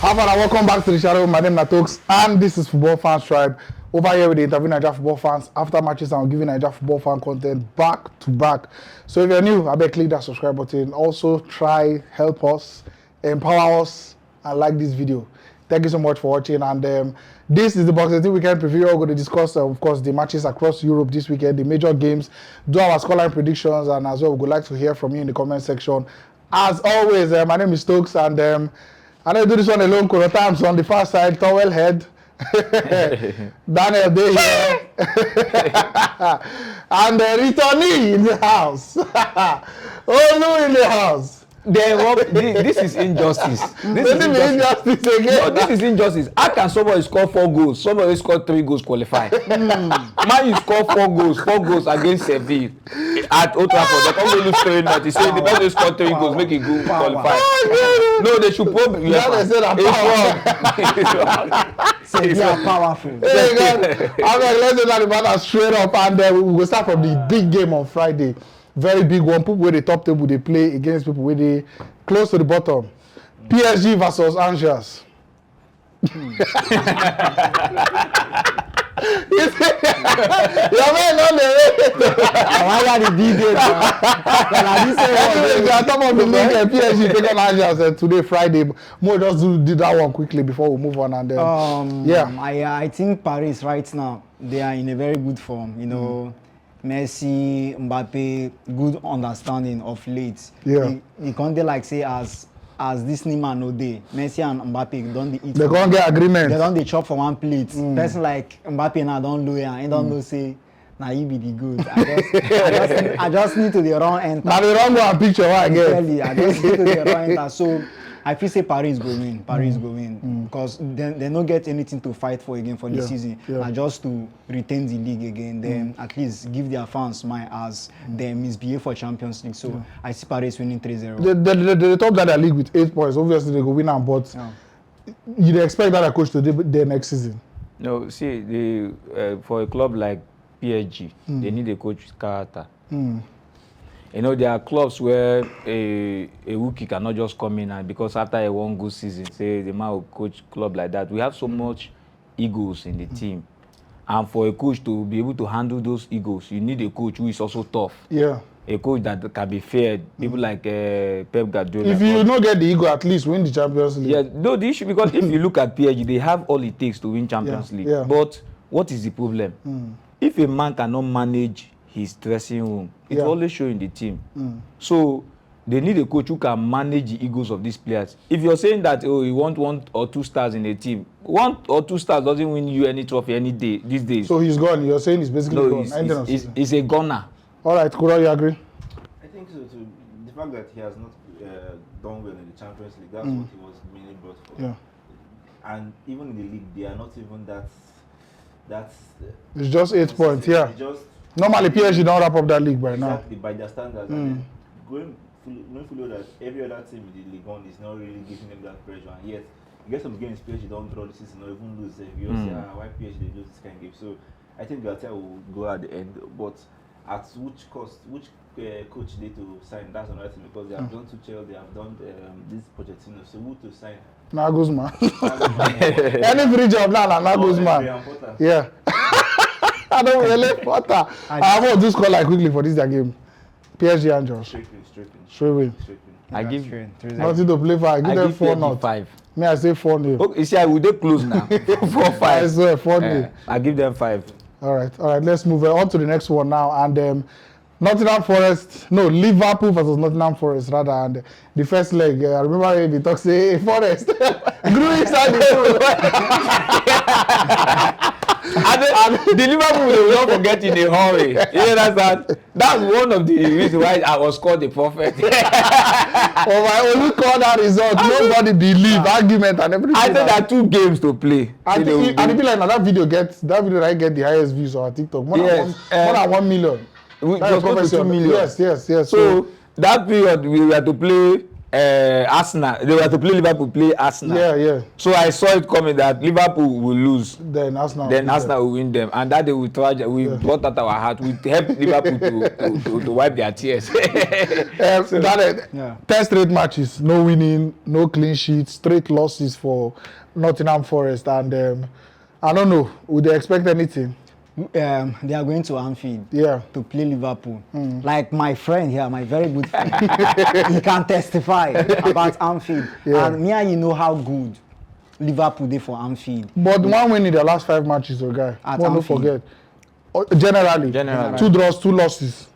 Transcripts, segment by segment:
Everyone, welcome back to the channel. My name is Natokes, and this is Football Fans Tribe. Over here, we interview Nigerian football fans after matches, and I'm giving Nigerian football fan content back to back. So if you're new, I bet click that subscribe button. Also, try, help us, empower us, and like this video. Thank you so much for watching. And this is the Boxing Team Weekend preview. We're going to discuss, of course, the matches across Europe this weekend, the major games, do our scoreline predictions, and as well, we would like to hear from you in the comment section. As always, my name is Stokes, and I don't do this one alone. Kurotams on the far side, towel head. Daniel Day here. And returnee in the house. Olu in the house. This is injustice. This is injustice again. No, this is injustice. How can somebody score 4 goals? Somebody score 3 goals qualify. Man, you score 4 goals against Sheffield at Old Trafford. They can't lose 3-0. They say the person score 3 goals, make it go qualify. No, they should probably. Yeah, they said it's wrong. Say they are powerful. Hey, God. Okay, let's do that matter straight up, and we will start from the big game on Friday. Very big one. People where the top table they play against people where they close to the bottom. PSG versus Angers. Your man on the Why are the details? They are top of the league. PSG take on Angers today, Friday. More just do that one quickly before we move on, and then yeah. I think Paris right now they are in a very good form. You know. Messi, Mbappe, good understanding of late. Yeah. They can't like say as this man no day. Messi and Mbappe don't eat. They can't get agreement. They don't they chop for one plate. Person like Mbappe now don't know and he don't know say now you be the good. I just need to the wrong enter. Now the wrong one picture what I get. I just need to the wrong enter. So I feel say Paris go win. Paris go win because they don't get anything to fight for again for the season. Yeah. And just to retain the league again, then at least give their fans mind as they misbehave for Champions League. So I see Paris winning 3-0. They top that league with 8 points. Obviously they go win them, but you expect that coach to do their next season. No, see, for a club like PSG, they need a coach with character. You know, there are clubs where a rookie cannot just come in and because after a one good season, say the man will coach club like that. We have so much egos in the team. And for a coach to be able to handle those egos, you need a coach who is also tough. Yeah. A coach that can be fair. People like Pep Guardiola. If you don't get the ego, at least win the Champions League. Yeah, no, the issue, because if you look at PSG, they have all it takes to win Champions League. Yeah. But what is the problem? If a man cannot manage his dressing room, it's always showing the team. So they need a coach who can manage the egos of these players. If you're saying that you want 1 or 2 stars in a team, 1 or 2 stars doesn't win you any trophy any day these days. So he's gone. You're saying he's basically gone. He's a gunner. All right, Kuro, you agree? I think so too. The fact that he has not done well in the Champions League, that's what he was mainly brought for. Yeah. And even in the league, they are not even that. It's just 8 points. Yeah. Just Normally, PSG don't wrap up that league by now. exactly by their standards. And going fully that every other team in the league on is not really giving them that pressure, and yet you get some games PSG don't draw this season or even lose. You say, why PSG they lose this kind of game? So I think Galtier will go at the end, but at which cost? Which coach they to sign? That's another thing, because they have done Tuchel, they have done this Pochettino. So who to sign? Nagelsmann. Any free job now, Nagelsmann. Yeah. I don't really Potter. I want to score like quickly for this game. PSG and Josh. Straight win. I give nothing to play for. I give them 4-0. Me, I say 4-0. Okay, see, I will they close now. 4-5. I swear 4-0. I give them 5. All right. Let's move on to the next one now. And Liverpool versus Nottingham Forest rather. And the first leg, I remember they talk say Forest grew inside and the Liverpool will not forget in a hurry. You understand? That's one of the reasons why I was called the prophet. I only call that result. Nobody believe argument and everything. I said there are 2 games to play. And it be like now that video I get the highest views on TikTok. More than 1 million. Just 2 million. Yes. So that period we had to play Arsenal. They were to play Liverpool, play Arsenal. Yeah. So I saw it coming that Liverpool will lose. Then Arsenal Will win them, and that they will try. We brought out our heart. We help Liverpool to wipe their tears. That 10 straight matches, no winning, no clean sheets, straight losses for Nottingham Forest, and I don't know. Would they expect anything? They are going to Anfield to play Liverpool. Like my friend here, my very good friend, he can testify about Anfield. And me and you know how good Liverpool did for Anfield. But one win in the last 5 matches, guy. Don't forget. Generally, 2 draws, 2 losses.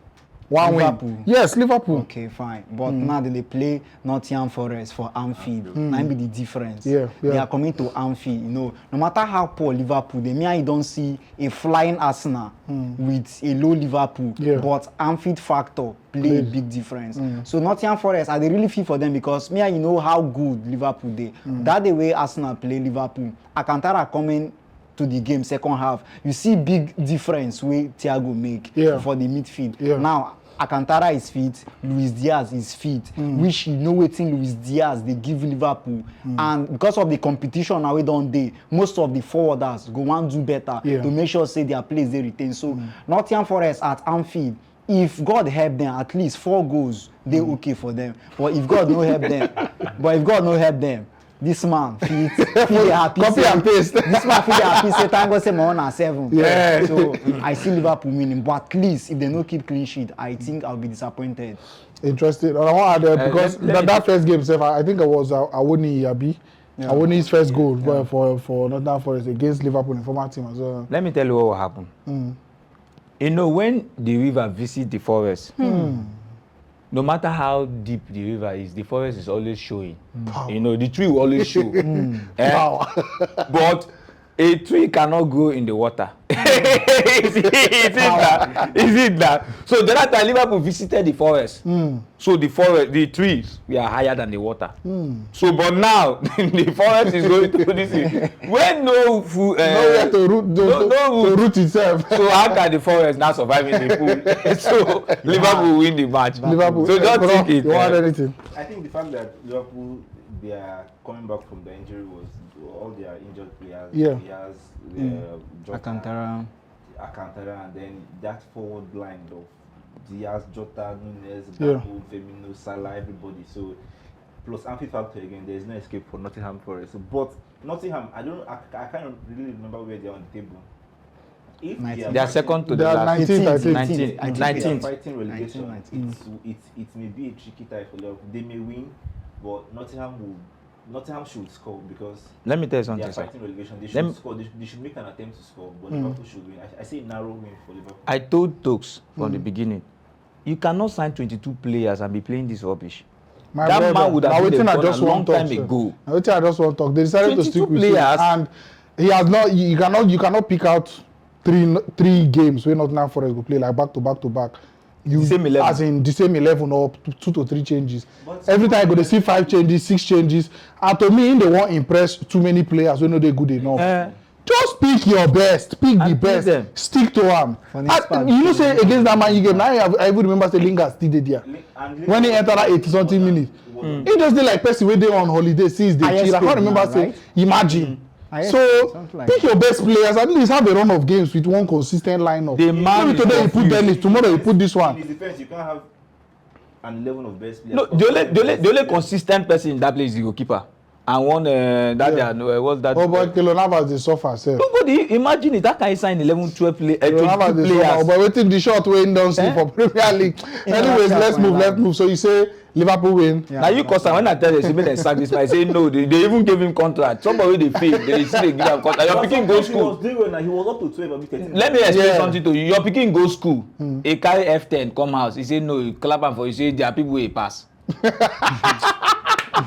1 Liverpool. win. Yes, Liverpool. Okay, fine. But now they play Nottingham Forest for Anfield. That be the difference. They are coming to Anfield. You know, no matter how poor Liverpool, you don't see a flying Arsenal with a low Liverpool. But Anfield factor play a big difference. So Nottingham Forest, I really feel for them because you know how good Liverpool they. That the way Arsenal play Liverpool. Alcantara coming to the game second half, you see big difference where Thiago make for the midfield. Now Alcantara is fit, Luis Diaz is fit, which you know waiting Luis Diaz they give Liverpool, and because of the competition now we don't day, most of the forwarders go and do better to make sure say their place they retain. So Nottingham Forest at Anfield, if God help them, at least 4 goals they okay for them. But if God no help them, this man feel happy. Copy and paste. This man feel happy. Say Tango say my own are 7. Yeah. So I see Liverpool winning, but at least if they no keep clean sheet, I think I'll be disappointed. Interesting. And I want to add because that first game, I think it was Awoni Yabi. Awoni's first goal for Nottingham Forest against Liverpool in former team as well. Let me tell you what will happen. You know, when the river visit the forest, no matter how deep the river is, the forest is always showing. You know, the tree will always show. But a tree cannot grow in the water. Is it that? So the other time Liverpool visited the forest. So the trees were higher than the water. So but now the forest is going to this. When nowhere to root itself. So how can the forest now survive in the pool? So Liverpool win the match. Liverpool. So don't think it. You want anything? I think the fact that Liverpool they are coming back from the injury was all their injured players. Alcantara, and then that forward line of Diaz, Jota, Nunes, Gakpo, Firmino, Salah, everybody. So plus Anfield factor again, there is no escape for Nottingham Forest. So, but Nottingham, I can't really remember where they are on the table. If they are second to the last. 19th. They are fighting relegation. It may be a tricky tie for Liverpool. They may win, but Nottingham should score because let me tell you something. They are fighting relegation. They should score. They should make an attempt to score, but Liverpool should win. I say a narrow win for Liverpool. I told Tokes from the beginning, you cannot sign 22 players and be playing this rubbish. That man would have been a long time ago. I just want to talk. They decided to stick with players, and he has not. You cannot pick out three games where Nottingham Forest will play like back to back. The same 11. As in the same 11 or 2 to 3 changes. But every time you go to see 5 changes, 6 changes. And to me, they won't impress too many players when they're good enough. Just pick your best. Pick the best. Stick to them. You know, say against that man you game. Now I even remember say Lingard still did there. When he entered that 80-something minutes, he just did like person when they on holiday since they chill. I can't remember say imagine. So pick your best players. At least have a run of games with one consistent lineup. Maybe today you put Dennis, tomorrow you put this one. In his defense, you can't have an 11 of best players. No, the only consistent person in that place is the goalkeeper. And one what's that? Oh, but Keylor Navas they suffer self. Nobody imagine it. That can sign 11, 12 players. But waiting the short way down sleep for Premier League. Anyways, let's move. So you say Liverpool win. Now you cause when I tell you, they sack this man, I say no. They even gave him contract. Somebody they fake. They still give him contract. Your picking go school. He was up to 12 or 13. Let me explain something to you. Your picking go school. He carry F10 come house. He say no. You clap him for. You say there are people who pass.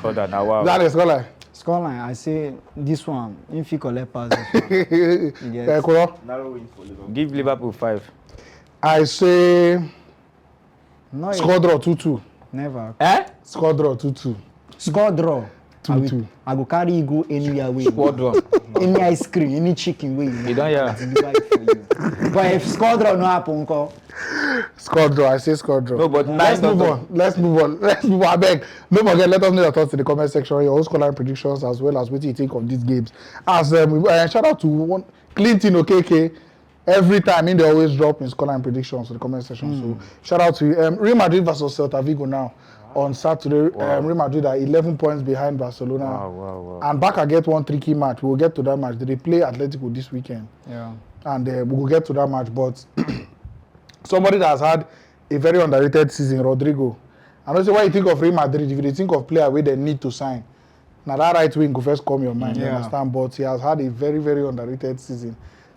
For that now, wow. That is scoreline. I say this one. If you collect pass, narrow win for Liverpool. Give Liverpool 5. I say score draw 2-2. Never. Score draw 2-2. Score draw 2-2. I go carry you go anywhere way. Score draw. Any ice cream, any chicken way. You don't hear. But if score draw no happen, Score draw. I say score draw. No, but let's move on. Let's move on. I beg. Don't forget, let us know your thoughts in the comment section. Your own scoreline predictions as well as what you think of these games. As shout out to Clinton Okeke. Every time they always drop in scoreline predictions in the comment section. So shout out to Real Madrid versus Celta Vigo now on Saturday. Real Madrid are 11 points behind Barcelona. Wow. And Barca get one tricky match. We'll get to that match. They play Atletico this weekend. Yeah. And we'll get to that match. But somebody that has had a very underrated season, Rodrigo. And also, what you think of Real Madrid, if you think of player where they need to sign, now that right wing go first come your mind, you understand? But he has had a very, very underrated season.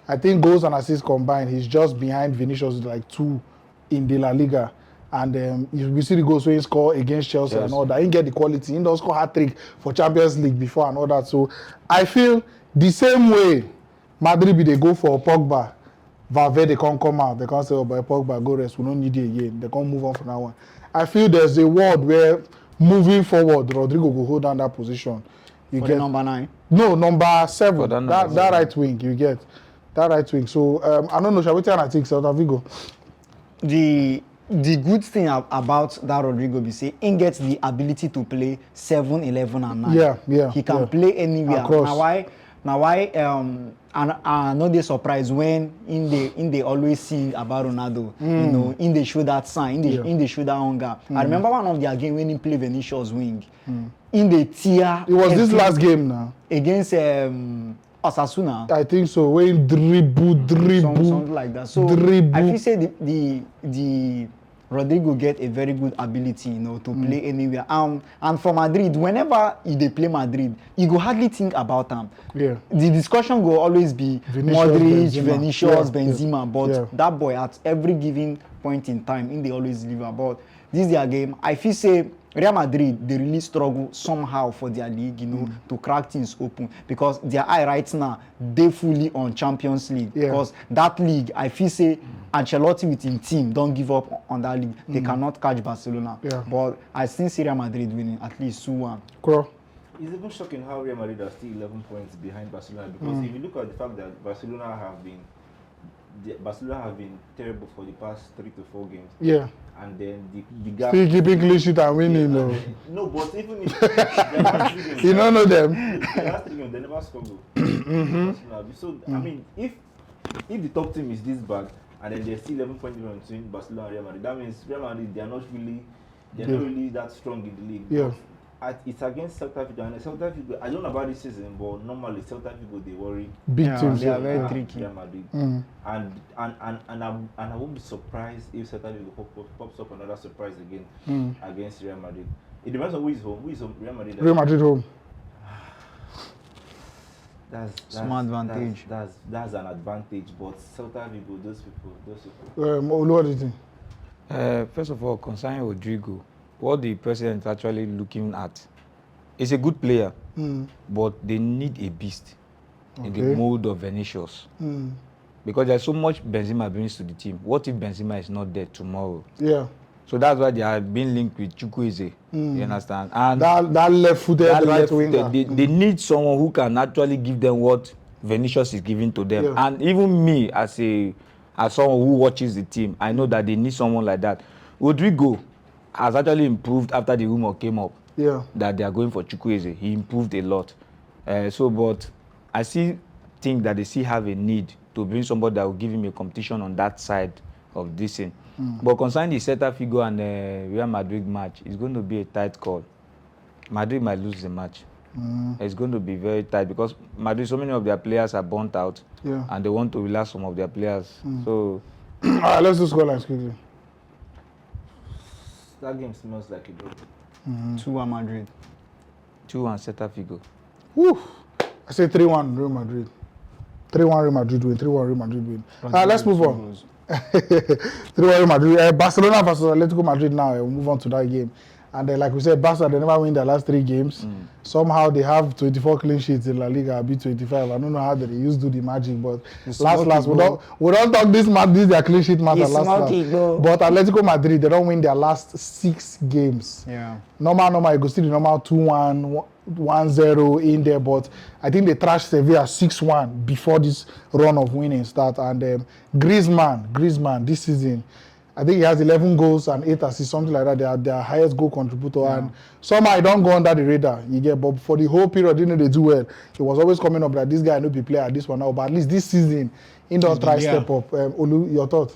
I think goals and assists combined, he's just behind Vinicius with like 2 in the La Liga. And you see the goals when he score against Chelsea and all that. He didn't get the quality. He don't score hat-trick for Champions League before and all that. So I feel the same way Madrid, they go for Pogba. Valverde can't come out. They can't say, oh, but Pogba, go rest. We don't need it again. They can't move on from that one. I feel there's a world where moving forward, Rodrigo will hold down that position. You for get the number 9? No, number 7. That seven. right wing, you get. That right wing. So, I don't know, shall we tell I think Celta Vigo? The good thing about that Rodrigo be say he gets the ability to play 7, 11 and 9. Yeah. He can play anywhere. Across. Now why and I know they surprised when in they always see about Ronaldo, you know, in they show that sign, in they show that hunger. I remember one of their game when he played Vinicius wing. In the tier. It was this last game now. Against Osasuna. I think so. When dribble. Something like that. So dribble. I feel say the Rodrigo get a very good ability, you know, to play anywhere. And for Madrid, whenever they play Madrid, you go hardly think about them. Yeah. The discussion will always be Modric, Vinicius, Benzema. But that boy at every given point in time, they always deliver. But this their game. I feel say Real Madrid, they really struggle somehow for their league, you know, to crack things open. Because their eye right now, they fully on Champions League. Because that league, I feel say Ancelotti with his team don't give up on that league. They cannot catch Barcelona. But I still see Real Madrid winning at least 2-1. Cool. It's even shocking how Real Madrid are still 11 points behind Barcelona. Because if you look at the fact that Barcelona have been terrible for the past 3 to 4 games. Yeah. And then the gap. Still keeping clean sheet and winning, though. No, but even if the last 3 games, you don't know them. The last 3 games, they never struggle. So I mean, if the top team is this bad and then there's still 11 points between Barcelona and Real Madrid, that means Real Madrid they are not really that strong in the league. Yeah. It's against Celta Vigo, and Celta Vigo, I don't know about this season, but normally Celta Vigo they worry big teams. They are very tricky. Real Madrid. And I won't be surprised if Celta Vigo pops up another surprise again against Real Madrid. It depends on who is home. Who is home? Real Madrid. Real Madrid home. That's advantage. That's an advantage, but Celta Vigo, those people. What do you think? First of all, concerning Rodrigo, what the president is actually looking at is a good player, but they need a beast in the mold of Vinicius. Because there's so much Benzema brings to the team. What if Benzema is not there tomorrow? Yeah. So that's why they are being linked with Chukwueze. You understand? And that left-footed right winger. They need someone who can actually give them what Vinicius is giving to them. Yeah. And even me, as someone who watches the team, I know that they need someone like that. Rodrigo has actually improved after the rumor came up that they are going for Chukwueze. He improved a lot. But I still think that they still have a need to bring somebody that will give him a competition on that side of this thing. But concerning the Celta Vigo and Real Madrid match, it's going to be a tight call. Madrid might lose the match. It's going to be very tight because Madrid, so many of their players are burnt out and they want to relax some of their players. So, all right, let's do scorelines quickly. That game smells like a draw. 2-1 Madrid. 2-1 Celta Vigo. Woo! I say 3-1 Real Madrid. 3-1 Real Madrid win. 3-1 Real Madrid win. Let's move on. 3-1 Real Madrid. Barcelona versus Atletico Madrid now. We'll move on to that game. And like we said, Barca, they never win their last 3 games. Somehow they have 24 clean sheets in La Liga, beat 25. I don't know how they used to do the magic, but last, we don't talk this their clean sheet matter last. But Atletico Madrid, they don't win their last 6 games. Yeah. Normal, you go see the normal 2-1, 1-0 in there, but I think they trashed Sevilla 6-1 before this run of winning start. And Griezmann this season, I think he has 11 goals and 8 assists, something like that. They are their highest goal contributor, and somehow he don't go under the radar. You get, but for the whole period, they do well. It was always coming up that this guy no be player, this one now. But at least this season, he don't try step up. Olu, your thought?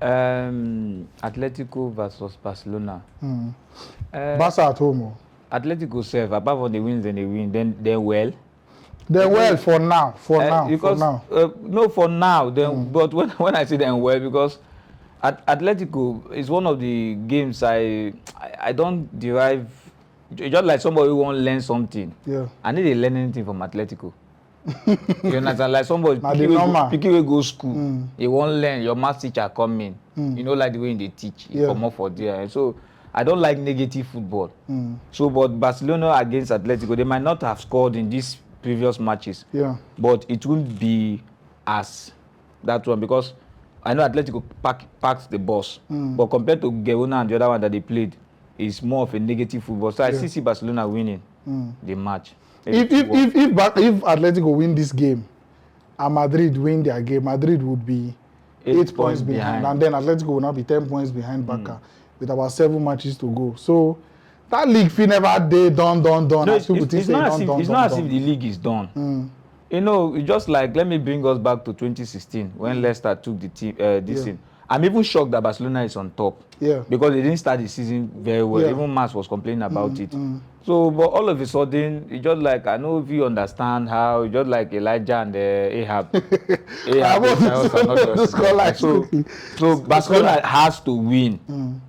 Atletico versus Barcelona. Barca at home. Atletico self, apart from the wins and they win, then they're well. They're well for now. For now. No, for now. But when I say them well, because Atletico is one of the games I don't derive. Just like somebody who want to learn something. Yeah. I need to learn anything from Atletico. You understand? Like somebody picking we go school. You want to learn. Your math teacher come in. You know, like the way they teach. You come up for there. So I don't like negative football. So, but Barcelona against Atletico, they might not have scored in these previous matches. Yeah. But it won't be as that one because I know Atletico packed the bus. But compared to Girona and the other one that they played, it's more of a negative football. So I see Barcelona winning the match. If Atletico win this game and Madrid win their game, Madrid would be 8 points behind. And then Atletico will now be 10 points behind Barca with about 7 matches to go. So that league fee never done. No, it's not as if the league is done. You know, it's just like, let me bring us back to 2016 when Leicester took the team, this thing. I'm even shocked that Barcelona is on top. Yeah. Because they didn't start the season very well. Yeah. Even Mas was complaining about it. So, but all of a sudden, it's just like, I know if you understand how, it's just like Elijah and Ahab. So Barcelona has to win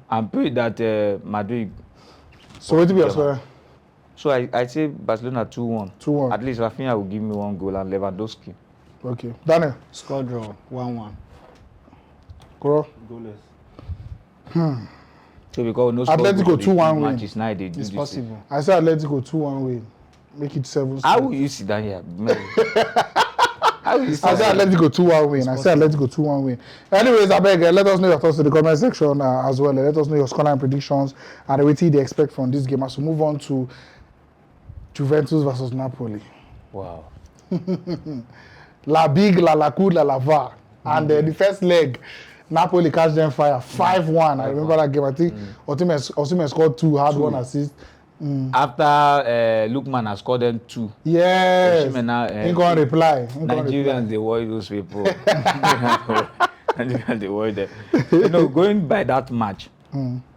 and pray that Madrid. So what do you say? So I say Barcelona 2-1. 2-1. At least Rafinha will give me 1 goal and Lewandowski. Okay. Daniel? Score draw, 1-1. Kuro? Goalless. So because no Atletico 2-1 win. Matches now they do it's possible. Thing. I say Atletico 2-1 win. Make it 7. How will you sit down here? I say Atletico 2-1 win. I say Atletico 2-1 win. Anyways, I beg, let us know your thoughts in the comment section as well. Let us know your scoreline predictions and what you expect from this game. As we move on to Juventus versus Napoli. Wow. La Big, La Coup, La Va. And the first leg, Napoli catch them fire 5-1. I remember that game. I think Osimhen scored 2, had 1 assist. After Lookman has scored them 2. Yes. He can't reply. Nigerians, they worry those people. Nigerians, they worry them. You know, going by that match,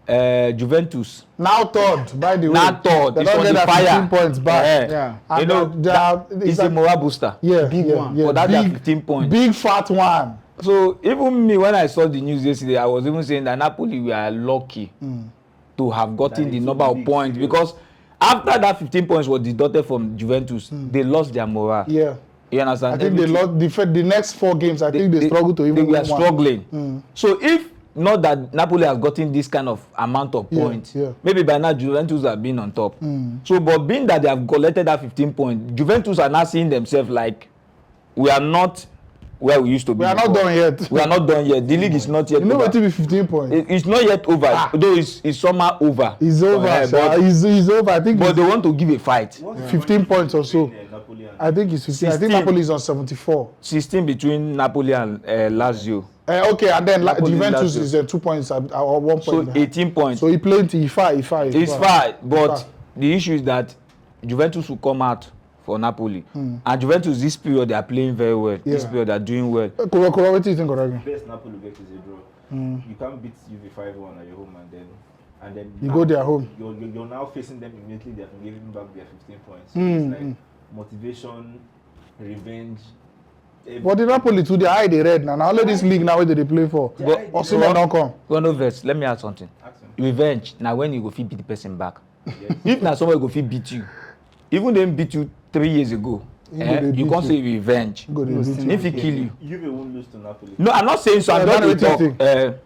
Juventus. Now third, by the way. Now third. They don't get that 15 points back. Yeah. You know, it's a morale booster. Yeah. Big one. Yeah. For that, big, 15 points. Big fat one. So even me, when I saw the news yesterday, I was even saying that Napoli were lucky to have gotten the number of points because after that 15 points was deducted from Juventus, they lost their morale. Yeah. You understand? I think they lost the next 4 games. I think they struggled to even win. They were struggling. So if not that Napoli has gotten this kind of amount of points, maybe by now Juventus have been on top. So, but being that they have collected that 15 points, Juventus are now seeing themselves like we are not where we used to be. We are not done yet. We are not done yet. The league is not yet over. You know what it be 15 points? It's not yet over. Though it's somehow over. It's over. It's over. I think. But they want to give a fight. 15 points or so. I think it's 15. 16. I think Napoli is on 74. 16 between Napoli and Lazio. Okay, and then Juventus is 2 points or 1 point. So behind. 18 points. So he played It's fine. But the issue is that Juventus will come out for Napoli. And Juventus, this period, they are playing very well. This period, they are doing well. What do you think of that? Best Napoli bet is a draw. You can't beat Juve 5-1 at your home and then you go their home. You're now facing them immediately. They have given back their 15 points. So it's like motivation, revenge. But the Napoli too, they hide the red now. Now all this league now where they play for. Osimhen don't come. Let me add something. Revenge. Now when you go fit beat the person back. If now somebody go fit beat you, even them beat you 3 years ago, you can't say revenge. If he kill you. Juve won't lose to Napoli. No, I'm not saying so. I'm not talk.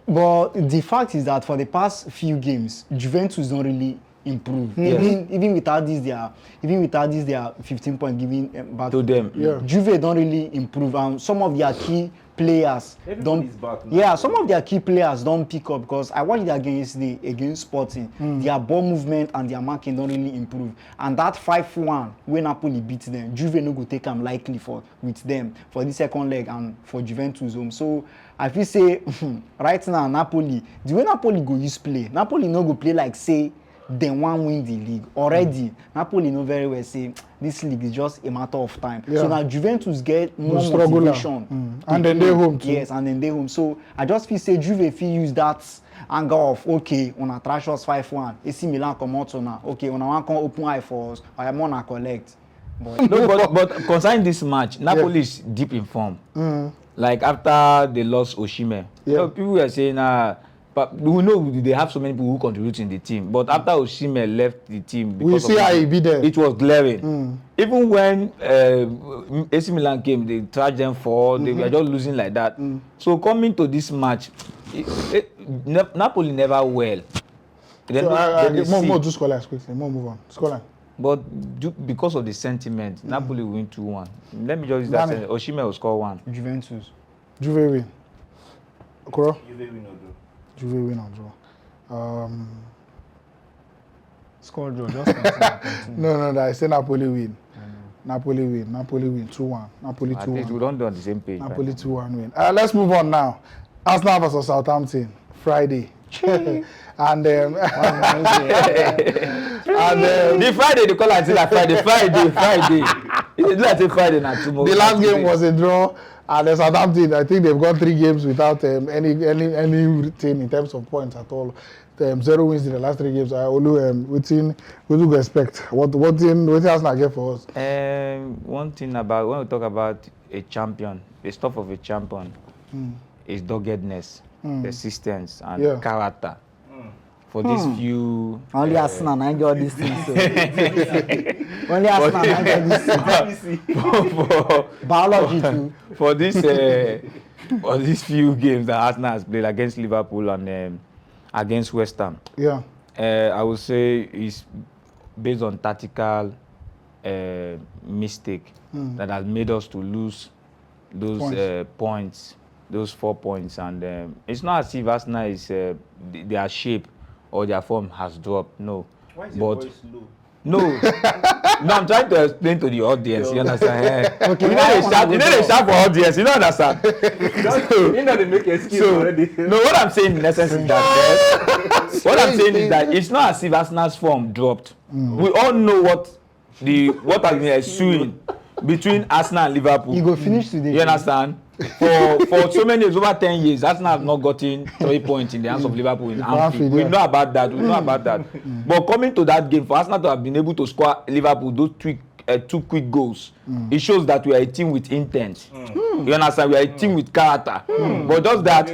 But the fact is that for the past few games, Juventus don't really improve. Even without this, their 15 points giving back to them. Juve don't really improve. Some of their key players Everybody's back now. Yeah, some of their key players don't pick up because I watched the game yesterday against Sporting. Their ball movement and their marking don't really improve. And that 5-1 when Napoli beat them, Juve no go take them likely with them for the second leg and for Juventus home. So I feel say right now Napoli, the way Napoli go use play, Napoli no go play like say they want win the league already. Napoli know very well say this league is just a matter of time. So now Juventus get more motivation. And then they home too. Yes, and then they home. So I just feel say Juve feel use that angle of okay, on a trash us 5-1. AC Milan come out now. Okay, on a one come open eye for us. I am on collect. But concerning this match, Napoli is deep in form. Like after they lost Osimhen, you know, people were saying, but we know they have so many people who contribute in the team. But after Osimhen left the team, we see how he be there. It was glaring. Even when AC Milan came, they charged them for they were just losing like that. So coming to this match, Napoli never well. More do scoreline quickly. More move on. Scoreline. But because of the sentiment, Napoli win 2-1. Let me just use that. Osimhen will score 1. Juventus. Juve win. Kuro? Juve win or draw? Juve win or draw. Score draw. Just continue. No. I say Napoli win. Napoli win. Napoli win 2-1. Napoli 2-1. At least we don't do on the same page. Napoli 2-1 win. Let's move on now. Arsenal versus Southampton Friday. And the Friday they call it like Friday. It's like a Friday now tomorrow. The last game was a draw, and Southampton, I think they've got 3 games without any thing in terms of points at all. 0 wins in the last 3 games. I only what do you expect? What Arsenal get for us? One thing about when we talk about a champion, the stuff of a champion is doggedness, persistence, and character. For these few... Only Arsenal, I got this thing. Only Arsenal, I got this thing. Biology too. For these few games that Arsenal has played against Liverpool and against West Ham, I would say it's based on tactical mistake that has made us to lose those points, those 4 points. And it's not as if Arsenal is their shape or their form has dropped. No. Why is your voice low? No. No, I'm trying to explain to the audience. You understand? Okay. You know they shout for audience. You don't understand? You know they make excuse already. No, what I'm saying in essence is that what I'm saying is that it's not as if Arsenal's form dropped. We all know what has been ensuing between Arsenal and Liverpool. You go finish today. You understand? For so many years, over 10 years, Arsenal have not gotten 3 points in the hands of Liverpool in Anfield. We know about that. But coming to that game, for Arsenal to have been able to score Liverpool those 2 quick goals, it shows that we are a team with intent. You understand? We are a team with character. But just that,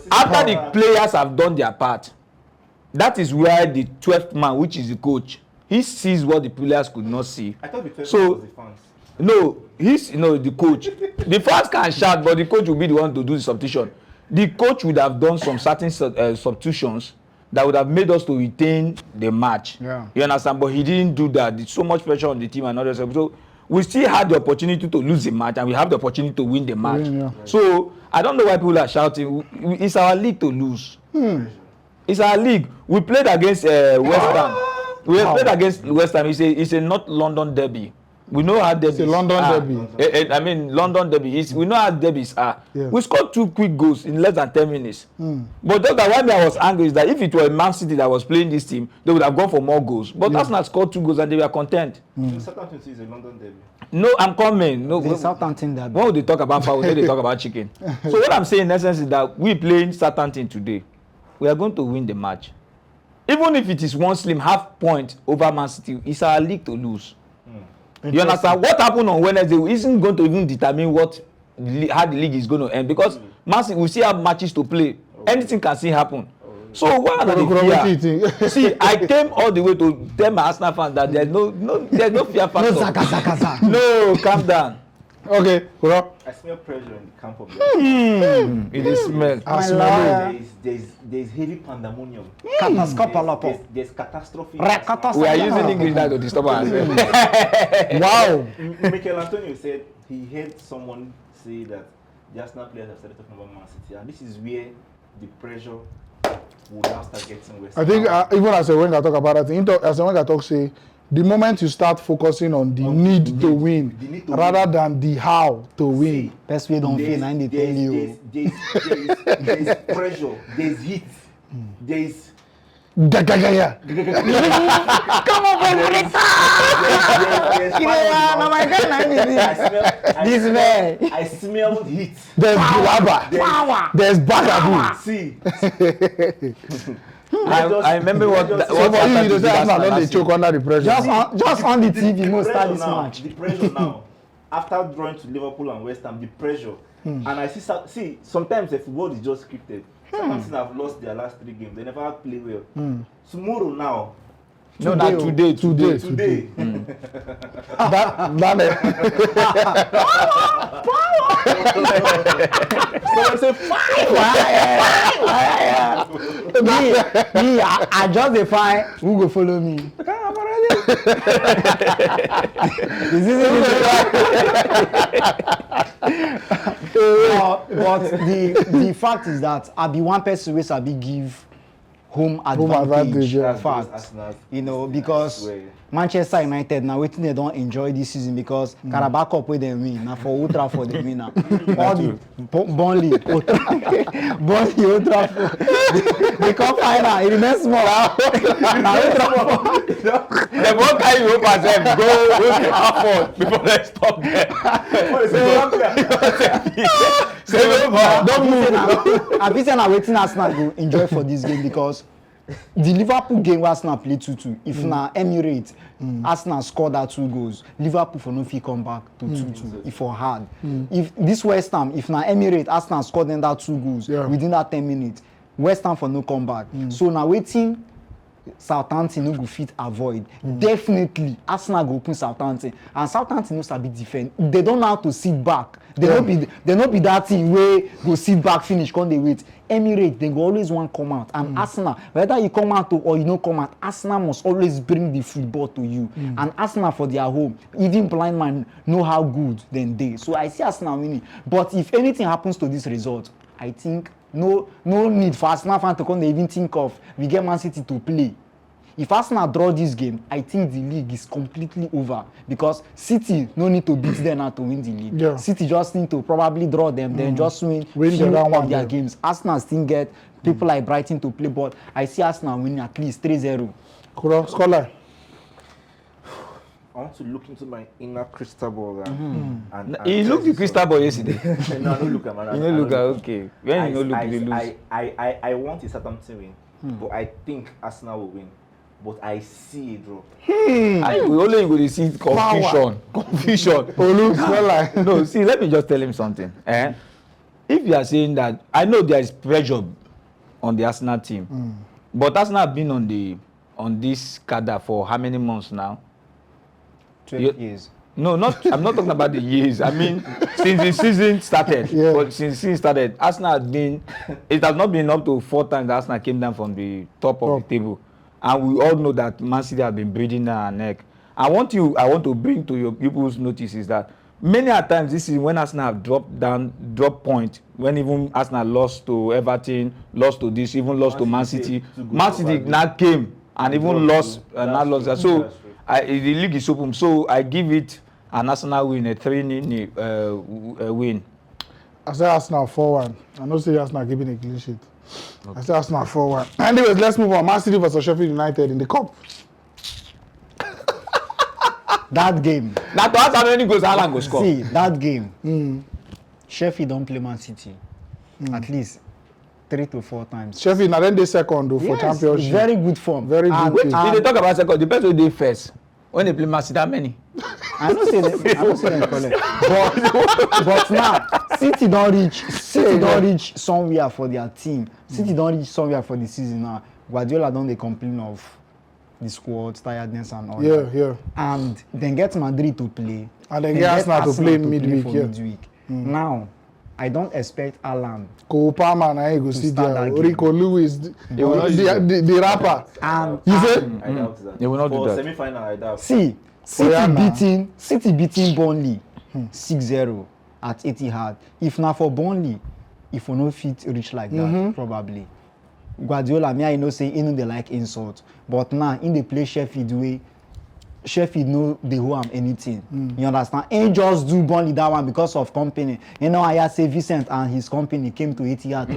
after the players have done their part, that is where the 12th man, which is the coach, he sees what the players could not see. I thought the 12th man was the fans. No, the coach. The fans can shout, but the coach will be the one to do the substitution. The coach would have done some certain substitutions that would have made us to retain the match. You understand? But he didn't do that. There's so much pressure on the team and others. So we still had the opportunity to lose the match, and we have the opportunity to win the match. So I don't know why people are shouting. It's our league to lose. It's our league. We played against West Ham. Played against West Ham. It's a North London derby. We know how derbies are. It's a London derby. I mean, London derby. We know how derbies are. We scored 2 quick goals in less than 10 minutes. But just that why I was angry is that if it were Man City that was playing this team, they would have gone for more goals. But Arsenal scored 2 goals and they were content. Southampton is a London derby. No, I'm coming. No, the Southampton derby. When they talk about foul, they talk about chicken. So what I'm saying in essence is that we playing Southampton today. We are going to win the match. Even if it is one slim half point over Man City, it's our league to lose. You understand? What happened on Wednesday isn't going to even determine how the league is going to end, because Man City, we still have matches to play. Anything can still happen. So why are they fear? See, I came all the way to tell my Arsenal fans that there's no fear factor. No, calm down. Okay, Kuro. I smell pressure in the camp of the It is smell. There's heavy pandemonium. There's catastrophe. We are using English now to disturb ourselves. Wow. Michael Antonio said he heard someone say that the Arsenal players have started talking about Man City, and this is where the pressure will now start getting worse. I think even as Wenger talk about that, as Wenger talk say, the moment you start focusing on the need to win rather than the how to win. Best way don't feel, and they tell you. There's pressure, there's heat, there's Come on, fire I smell heat. There's Gulaba. There's Bagabu. See. I remember what So for you, you say Arsenal don't they choke under the pressure. Just on the TV, most start this match. The pressure now, after drawing to Liverpool and West Ham, the pressure. And I see sometimes the football is just scripted. Southampton have lost their last 3 games. They never play well. Tomorrow now. No, not today. Today. Someone say fire. I just define who go follow me. But the fact is that I be one person who I be give home advantage. Fact, you know, because Manchester United now waiting they don't enjoy this season because Carabao Cup where they win now for Old Trafford they win now. All the Burnley, Old Trafford, they come final. It remains small. Now Old Trafford. They won't carry you over them. Go to Trafford before they stop there. Don't move. I've been saying I'm waiting Arsenal to enjoy for this game because the Liverpool game where Arsenal play 2-2. If na Emirates, Arsenal score that 2 goals, Liverpool for no fee come back to 2-2. If for hard. If this West Ham, if na Emirates, Arsenal score then that 2 goals within that 10 minutes, West Ham for no come back. So now waiting. Southampton no go fit avoid. Definitely Arsenal go open Southampton and Southampton no sabi defend. They don't know how to sit back. They no be that thing where go sit back finish come dey wait. Emirates they go always want come out and Arsenal whether you come out or you no come out, Arsenal must always bring the football to you. And Arsenal for their home, even blind man know how good then they. So I see Arsenal winning. But if anything happens to this result, I think no need for Arsenal fans to come even think of we get Man City to play. If Arsenal draw this game, I think the league is completely over because City no need to beat them now to win the league. Yeah. City just need to probably draw them, then just win the round of their games. Arsenal still get people like Brighton to play, but I see Arsenal winning at least 3-0. Scholar. I want to look into my inner crystal ball and He looked the crystal ball yesterday. No, I don't look at man. You don't look at okay. When you don't look, they lose. I want a Southampton win, but I think Arsenal will win. But I see a draw. I will only go to see confusion. No, see, let me just tell him something. If you are saying that, I know there is pressure on the Arsenal team, but Arsenal have been on this cadre for how many months now? 12 years. No, I'm not talking about the years. I mean, since the season started. Yeah. But since the season started, Arsenal has been. It has not been up to 4 times that Arsenal came down from the top of the table. And we all know that Man City have been breathing down our neck. I want to bring to your people's notice is that many a times this is when Arsenal have dropped point, when even Arsenal lost to Everton, lost to this, even lost to Man City. Man City now came and even lost and lost that. So the league is open. So I give it an Arsenal win, a 3-0 win. I say Arsenal 4-1. I don't say Arsenal giving a clean sheet. Okay. I say Arsenal 4-1. Anyways, let's move on. Man City versus Sheffield United in the cup. That game. Now to ask how many goals Alan go score. See, that game. Sheffield don't play Man City. At least 3 to 4 times. Sheffield now then they second though for championship. Very good form. Very good. Wait, did they talk about second? The best way they first. When they play Man City, how many? I don't say them collect. But now City don't reach somewhere for their team. City don't reach somewhere for the season now. Guardiola don't they complain of the squad tiredness and all that. Yeah. And then get Madrid to play. And then get Arsenal to play midweek. Now I don't expect Alan. Cole Palmer and I go see there. Rico Lewis, the rapper. And you say I doubt that. They will not do that. For semi-final, I doubt. See, City beating Burnley 6-0. at Etihad. If not for Burnley, if we no fit reach like that, probably. Guardiola, me I know say he no dey like insult, but now in the play Sheffield way, Sheffield no dey owe am anything. You understand? He just do Burnley that one because of company. You know, I say Vincent and his company came to Etihad.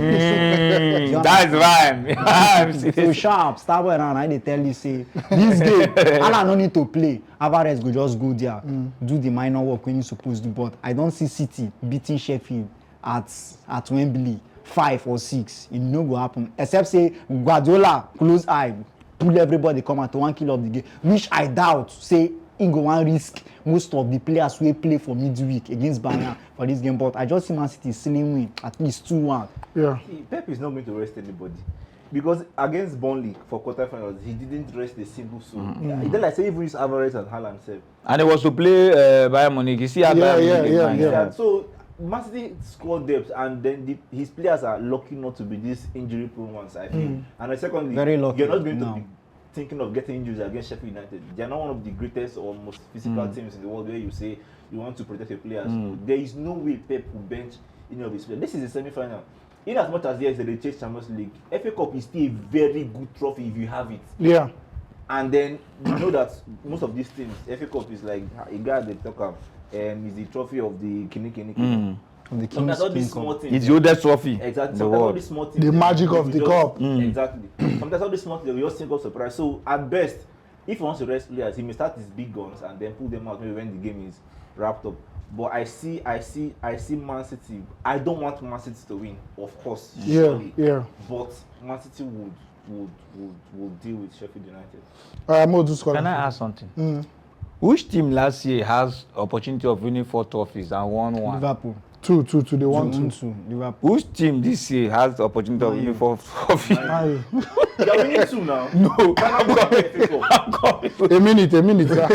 That's right. So sharp, Starboy and I they tell you say this game, Alan no need to play. Alvarez go just go there, do the minor work when he's supposed to. But I don't see City beating Sheffield at Wembley 5 or 6. It no go happen. Except say Guardiola close eye. Pull everybody come out to 1 kill of the game, which I doubt. Say he go one risk most of the players who play for midweek against Bayern for this game, but I just see Man City stealing win at least 2-1. Yeah. Pep is not going to rest anybody because against Burnley for quarterfinals he didn't rest a single soul. He did like say even use Alvarez and Haaland himself. And it was to play Bayern Munich. You see how Bayern Munich. So Man City scored depth, and then his players are lucky not to be these injury-prone ones, I think. And secondly, very lucky. You're not going to be thinking of getting injuries against Sheffield United. They're not one of the greatest or most physical teams in the world where you say you want to protect your players. There is no way Pep will bench any of his players. This is a semi-final. In as much as yes, they chase Champions League, FA Cup is still a very good trophy if you have it. Yeah. And then you know that most of these teams, FA Cup is like a guy they talk about. Is the trophy of the Kini. Sometimes all these small things. It's the oldest trophy. Exactly. Sometimes all these small things. The magic of the cup. Exactly. Sometimes all these small things, they just think of surprise. So at best, if he wants to rest players, he may start his big guns and then pull them out maybe when the game is wrapped up. But I see Man City. I don't want Man City to win, of course. Surely. Yeah. But Man City would deal with Sheffield United. Can I ask something? Which team last year has opportunity of winning 4 trophies and won 1? Liverpool. 2. They won 2. Liverpool. Which team this year has the opportunity of winning 4 trophies? You're winning 2 now. No, I'm coming. A minute, sir.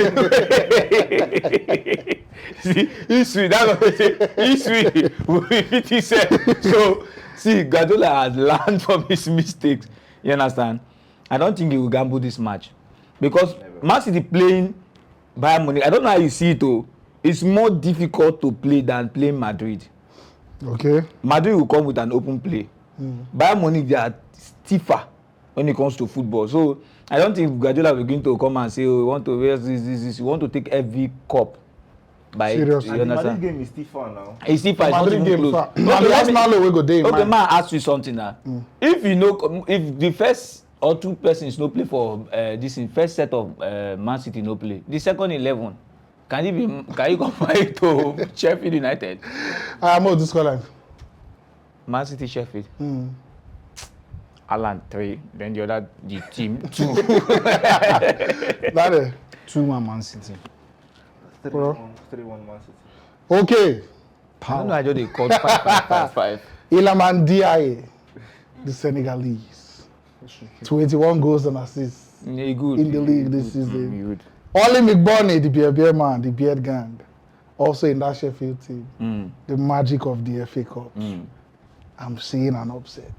See, history, that's what they say. History will repeat itself. So, see, Guardiola has learned from his mistakes. You understand? I don't think he will gamble this match. Because Man City playing Bayern Munich, I don't know how you see it though. It's more difficult to play than playing Madrid. Okay. Madrid will come with an open play. Bayern Munich, they are stiffer when it comes to football. So I don't think Guardiola will begin to come and say, oh, we want to raise this. We want to take every cup. Seriously. And the Madrid game is stiffer now. It's stiffer. It's not even close. Okay, man, ask you something now. If you know, if the first or 2 persons no play for this in first set of Man City no play, the second 11 can you compare it to Sheffield United? I'm on this call. Man City, Sheffield. Alan 3, then the team 2. That is 2-1 Man City. 3-1 Man City. Okay. I don't know how they called 5-5-5-5. Iliman Ndiaye, the Senegalese. 21 goals and assists in the league this season. Oli McBurney, the beer man, the beard gang, also in that Sheffield team. The magic of the FA Cup. I'm seeing an upset.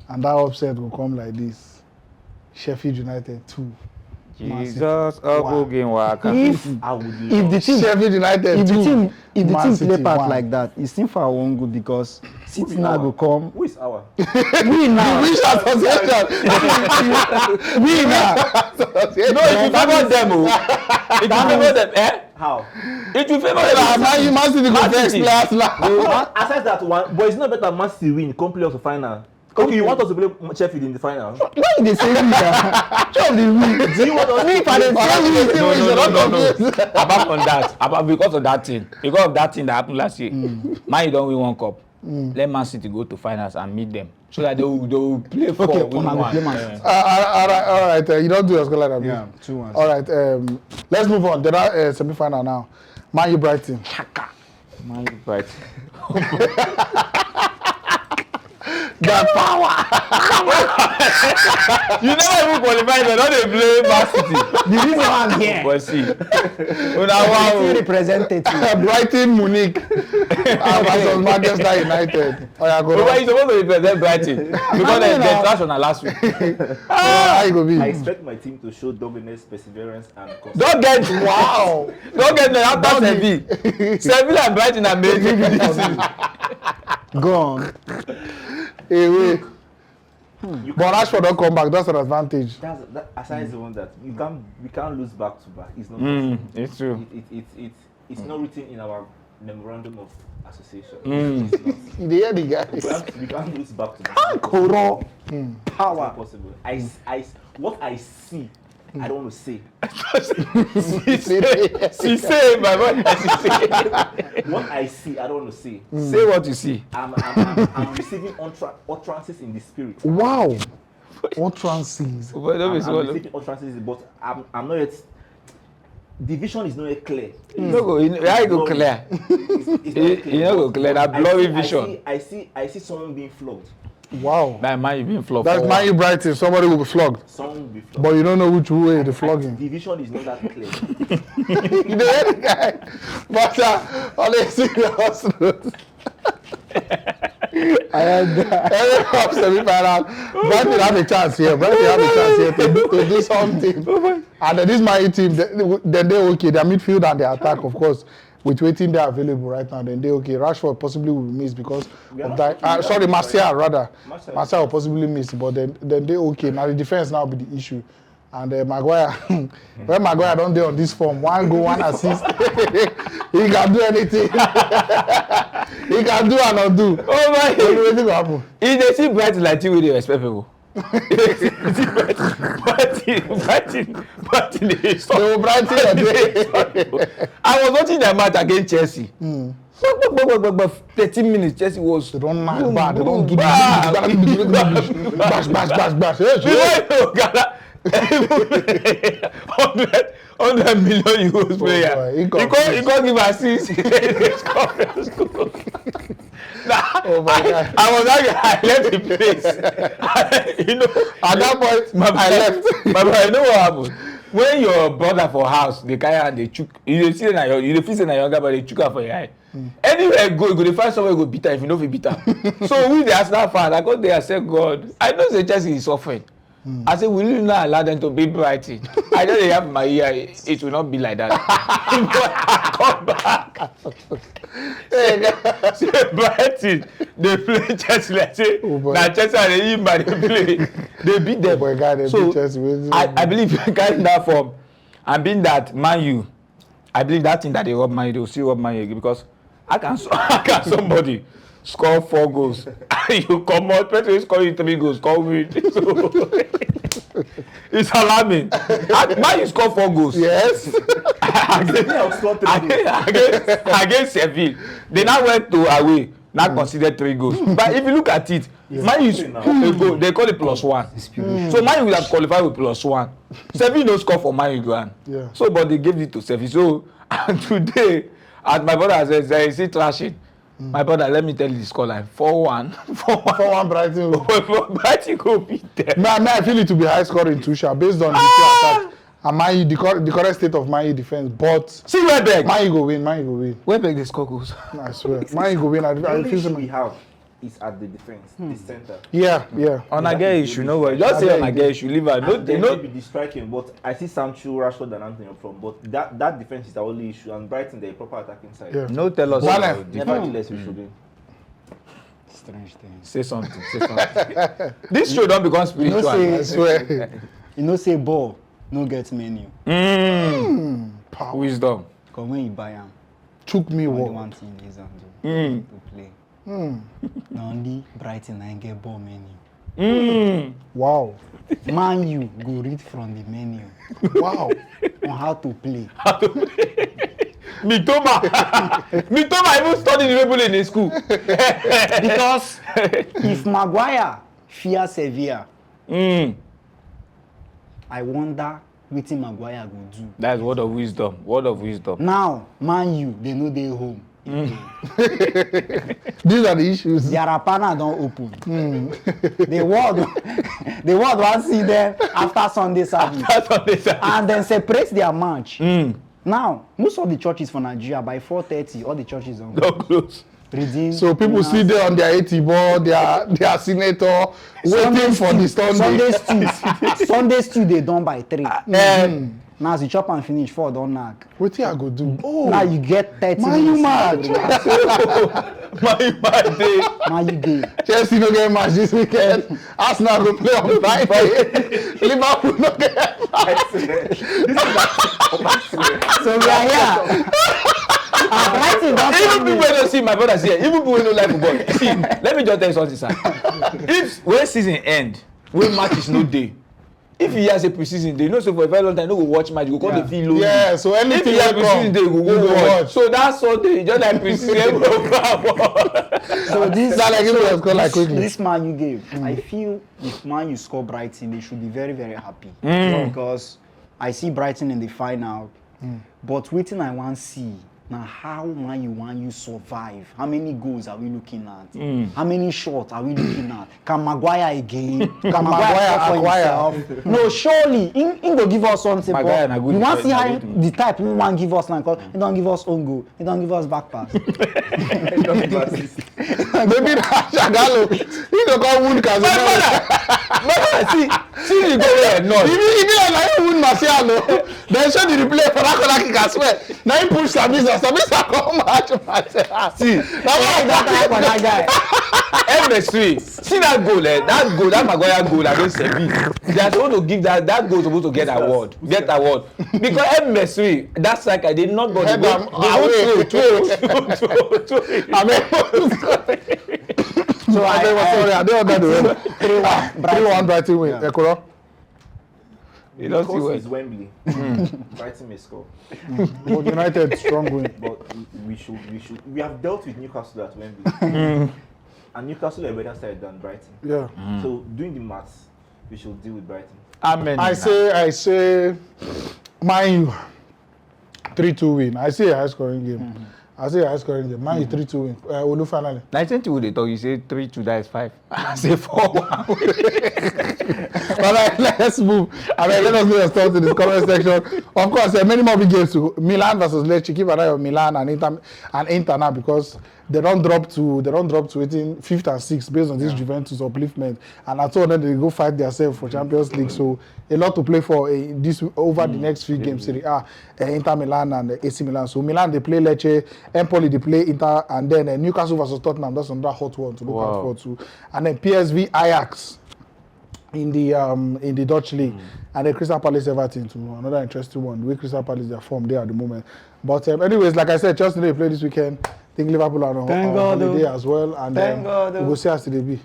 And that upset will come like this. Sheffield United 2. Jesus, game waka. If the team Sheffield United if the team play part like that, it's still for one good because City now go come. Who is our? We now. We association. We now. No, if you favor them, if you favor them, How? If you favor them, Man City go first last now. Aside that one, but it's not better Man City win, come play us the final. Okay, you want us to play Sheffield in the final? Why they say we that? Show the win. Do you want us to play? No. Apart because of that thing that happened last year, Man you don't win 1 cup. Let Man City go to finals and meet them so that they will play for win 1. All right. You don't do a score like that. Yeah, 2-1. All right. Let's move on. The semi-final now. Man U Brighton. Man U Brighton. That power. You never even qualify, but not they play Man City. The reason why I'm here. But see, Brighton representative. Brighton, Munich, versus Manchester United. Oh, yeah, go but on. you supposed to represent Brighton because they trash on last week. How you go be? I expect my team to show dominance, perseverance, and Don't get Wow. Don't get me after Seville. Seville and Brighton are making this season. Go on. Hey, wait. But Rashford don't come back. That's an advantage. That aside the one that we can't lose back to back. It's not It's true. it's not written in our memorandum of association. Mm. It's not. You hear the guy? We can't lose back to back. Koro. It's Power. not possible. What I see, I don't want to say. She say, my boy. She say. What I see, I don't want to say. Say what you see. I'm receiving utterances in the spirit. Wow. What trances? But don't be I'm so. receiving utterances, but I'm not yet. The vision is not yet clear. You no go. How you go clear? You no go clear. That blurry vision. I see someone being flogged. Wow. That man, you being flogged. That's Man U Brighton. Somebody will be flogged. Someone will be flogged. But you don't know which way the flogging. The vision is not that clear. You know the guy. But on a serious note, I had every cup semi-final. Brighton have a chance here. Brighton have a chance here to do something. And this Man U team, then they're okay. Their midfield and their attack, of course, with waiting they're available right now, then they're okay. Rashford possibly will miss because of that. Sorry, Martial rather. Martial will possibly miss, but then they're okay. Now the defense now will be the issue. And Maguire, when Maguire don't do on this form, one goal, one assist, he can do anything. He can do and undo. Oh my! Anything will happen. If they see Brighton like you, they respect people. Brighton is so. They will Brighton I was watching their match against Chelsea. 13 minutes, Chelsea was. They don't mind bad. They don't do bash. 100 million euros player. He can't give assist. Oh my God. I was angry. I left the place. You know, At that point, I left. But you know what happened? When your brother for house, they carry and they chook. You see na you feel say na younger, but they chook her for your eye. Anywhere go, you go dey find somewhere go beat her if you know fit beat her. So we the Arsenal fans, I go there and say, God, I know say Chelsea is suffering. I say, will you not allow them to beat Brighton? I know they have my ear. It will not be like that. Come back. Say Brighton, they play Chelsea like say, na Chelsea and they but they play. They beat them. Boy, God, they beat Chelsea. I believe carrying that form and being that Man U, I believe that thing that they rob Man U, they will still rob Man U again because I can somebody score 4 goals. You come out, Petro is scoring 3 goals, call me. So, it's alarming. Man, you score 4 goes. Yes. Against Sheffield. They now went to away, now considered 3 goals. But if you look at it, Man U, they call it +1. So Man U will have qualified with +1. Sheffield no score for Man U. Yeah. So, but they gave it to Sheffield. So, and today, as my brother says, there is it trashing. My brother, let me tell you the scoreline. 4-1. 4-1 Brighton. Brighton go beat them. Man, I feel it to be high scoring too, sha, based on the attack. And Man U, the correct state of Man U defense. But see Welbeck. Man U go win. Man U go win. Welbeck they score goals. I swear. Man U go win. I feel so. We have is at the defense, the center. Yeah. On a girl issue, no worry. Just say on a girl issue, leave her. No, They may be the striking, but I see Sancho, Rashford, and Anthony up front. But that defense is the only issue, and Brighton they're proper attacking side. Yeah. No, tell us. Nevertheless, we should win. Strange thing. Say something. This show don't become spiritual. I swear. You know, say ball, no get menu. Power. Wisdom. Because when you buy them, Took me only what? one thing is to play. Now only Brighton and get ball menu. Wow. Man U go read from the menu Wow. on how to play. Mitoma even studied Liverpool in his school. Because if Maguire fear Sevilla, I wonder wetin Maguire go do. That's word of wisdom. Word of wisdom. Now, Man U, they know they home. These are the issues. Their panel don't open. The world will see them after Sunday service. And then separate their match. Now, most of the churches for Nigeria, by 4:30, all the churches are close. Redeem, so people sit there on their 80 ball, their senator, waiting for the Sunday. Sunday stew they done by 3. Now as you chop and finish 4 don't knock. What do I go do? Oh, now you get 30 Man, you mad. Man, you good. Chelsea no get match this weekend. Arsenal go play on Friday. Liverpool no get match. So we are here. Even people don't see my brother here. Even people don't like football. See, let me just tell you something, sir. If when season end, when match is no day. If you hear say pre-season day, you know, so for a very long time, you no go watch match, you go come the feel lonely. Yeah, so anything if you hear pre-season day, you go watch. So that's Sunday, just like pre-season. So this quickly. This man you gave, I feel if man you score Brighton, they should be very, very happy. Because I see Brighton in the final, but waiting I want to see. Now, how man you want you survive? How many goals are we looking at? How many shots are we looking at? Can Maguire again? Can Maguire for himself? No, surely he go give us something. Maguire, but we want to see how the type he want give us now. Because he don't give us own goal. He don't give us back pass. Maybe Shagalo. He don't go wound Casemiro. See you go there. No. If like wound Marcial, then show the replay for that corner kick as well. Now he push Sabisa come match Marcial. See, that guy. MS3. See that goal, that Maguire goal against Sevilla. They are supposed to give that goal supposed to get award. Because MS3, that striker did not go to So I don't know. 3-1 Brighton win. Ekoro. Because it's Wembley. Brighton may score. But United strong win. But we have dealt with Newcastle at Wembley. And Newcastle are better side than Brighton. Yeah. So doing the maths, we should deal with Brighton. Amen. I say, Man U 3-2 win. I say a high scoring game. Man U 3-2 win. Olu finally. 19 they talk. You say 3-2. That is 5. I say 4-1. But let's move. I mean, let us get started in the comment section. Of course, many more big games to Milan versus Lecce. Keep an eye on Milan and Inter now because they don't drop to 5th and 6th based on this Juventus upliftment. And I told them they go fight themselves for Champions League. So a lot to play for over the next few games. Serie A, Inter Milan and AC Milan. So Milan they play Lecce, Empoli they play Inter, and then Newcastle versus Tottenham. That's another hot one to look out for too. And then PSV Ajax in the Dutch league, and then Crystal Palace Everton too. Another interesting one. The way Crystal Palace their form there at the moment. But anyways, like I said, Chelsea they play this weekend. I think Liverpool are on holiday as well, and then we go see how they be.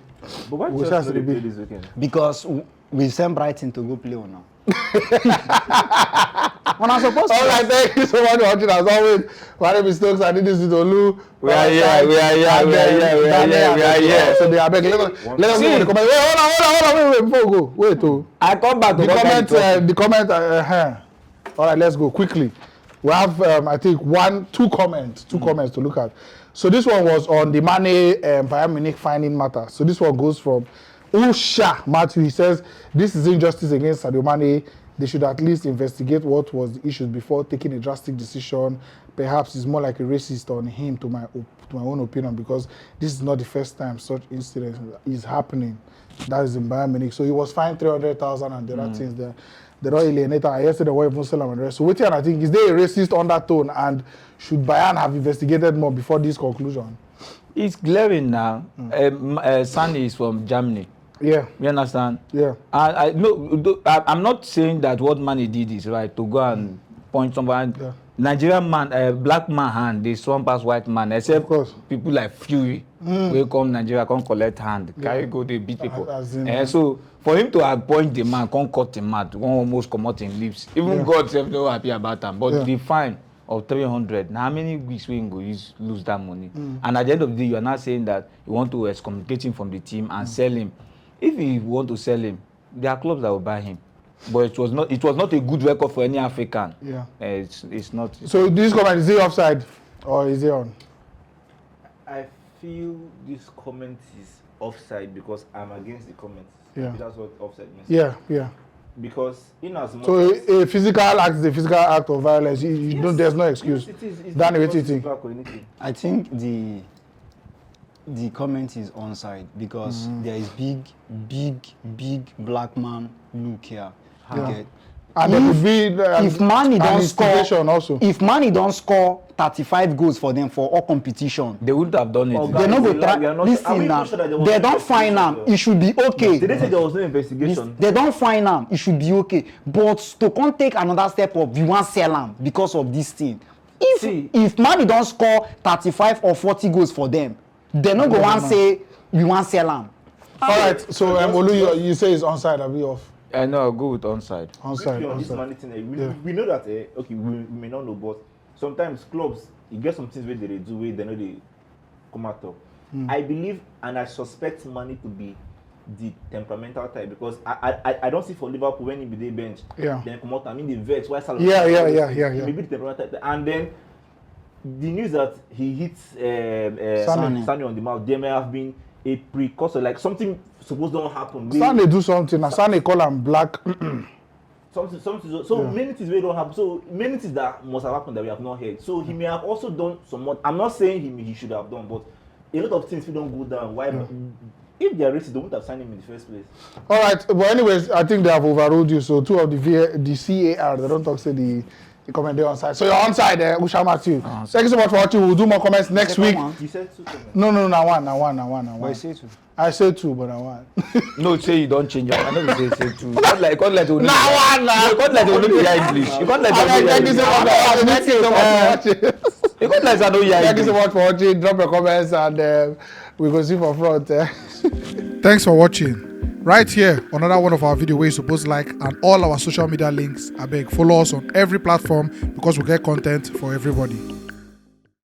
But why Chelsea they play this weekend? Because we sent Brighton to go play on now. When I'm supposed to. All right, thank you so much for watching. As always, my name is Stokes, and this is Olu. We are here. So they are back. Let us know in the comment. Wait, before we go. Wait, I come back to the comment. All right, let's go quickly. We have, I think, two comments to look at. So this one was on the Mane Bayern Munich finding matter. So this one goes from Usha Matthew. He says, this is injustice against Sadio Mane. They should at least investigate what was the issue before taking a drastic decision. Perhaps it's more like a racist on him, to my own opinion, because this is not the first time such incident is happening. That is in Bayern Munich. So he was fined 300,000 and there are things there. They don't alienate. I yesterday were even selling and the rest. So what I think, is there a racist undertone, and should Bayern have investigated more before this conclusion? It's glaring now. Sani is from Germany. Yeah. You understand? Yeah. I'm not saying that what Mane did is right, to go and point someone. Yeah. Nigerian man, black man hand, they swamp past white man, except people like Fury, will come Nigeria, come collect hand, carry go, they beat people. So for him to appoint the man, come cut him out, one almost come out in lips. Even God self not happy about them. But the fine of 300, now how many weeks we go lose that money? And at the end of the day, you are not saying that you want to excommunicate him from the team and sell him. If you want to sell him, there are clubs that will buy him. But it was not a good record for any African. Yeah. It's not. So this comment, is he offside or is he on? I feel this comment is offside because I'm against the comment. Yeah. Maybe that's what offside means. Yeah. Because in as much So as a physical act is a physical act of violence. You know, there's no excuse. Yes, it is. It's Dani, not what do you think? physical or anything. I think the comment is onside because there is big black man look here. Yeah. Okay. And there could be If Mane don't score, also. if Mane don't score 35 goals for them for all competition, They wouldn't have done it. Oh, they guys, no go they try. are not- are Listen we now, sure that there was they no don't find am. investigation? It should be okay. They didn't say there was no investigation. They don't find am. It should be okay. But to come take another step up, we want sell am because of this thing. If Mane don't score 35 or 40 goals for them, they no go want say we want sell am. All right. So Olu, you say it's onside. I'll be off. I know, I'll go with onside. Onside. On this Mane thing, we know that okay, we may not know, but sometimes clubs you get some things where they do where they know they come out of. I believe and I suspect Mane to be the temperamental type because I don't see for Liverpool when he be the bench. Yeah. Then come out. I mean the vex. Why Salah? Yeah. Maybe the temperamental type. And then the news that he hits Sane on the mouth. There may have been a precursor, like something supposed don't happen. Sane do something. Now Sane call him black. Something. So many things we don't have. So many things that must have happened that we have not heard. So he may have also done somewhat. I'm not saying he should have done, but a lot of things we don't go down. Why? If they are racist, they wouldn't have signed him in the first place. All right. But anyways, I think they have overruled you. So two of the CAR, they don't talk say the comment there on side. So you're on side there, Usha Matthew. Thank you so much for watching. We'll do more comments next week. You said two comments. No, one. But I say two. I say two, but I want. No, say you don't change. I know you say two. You can't let Only. One. You can't let Only hear English. You can't let Only Thank you so much for watching. You can't let Only hear Thank you so English. much for watching. Drop your comments and we go see for front. Thanks for watching. Right here, another one of our video where you're supposed to like, and all our social media links. I beg, follow us on every platform because we get content for everybody.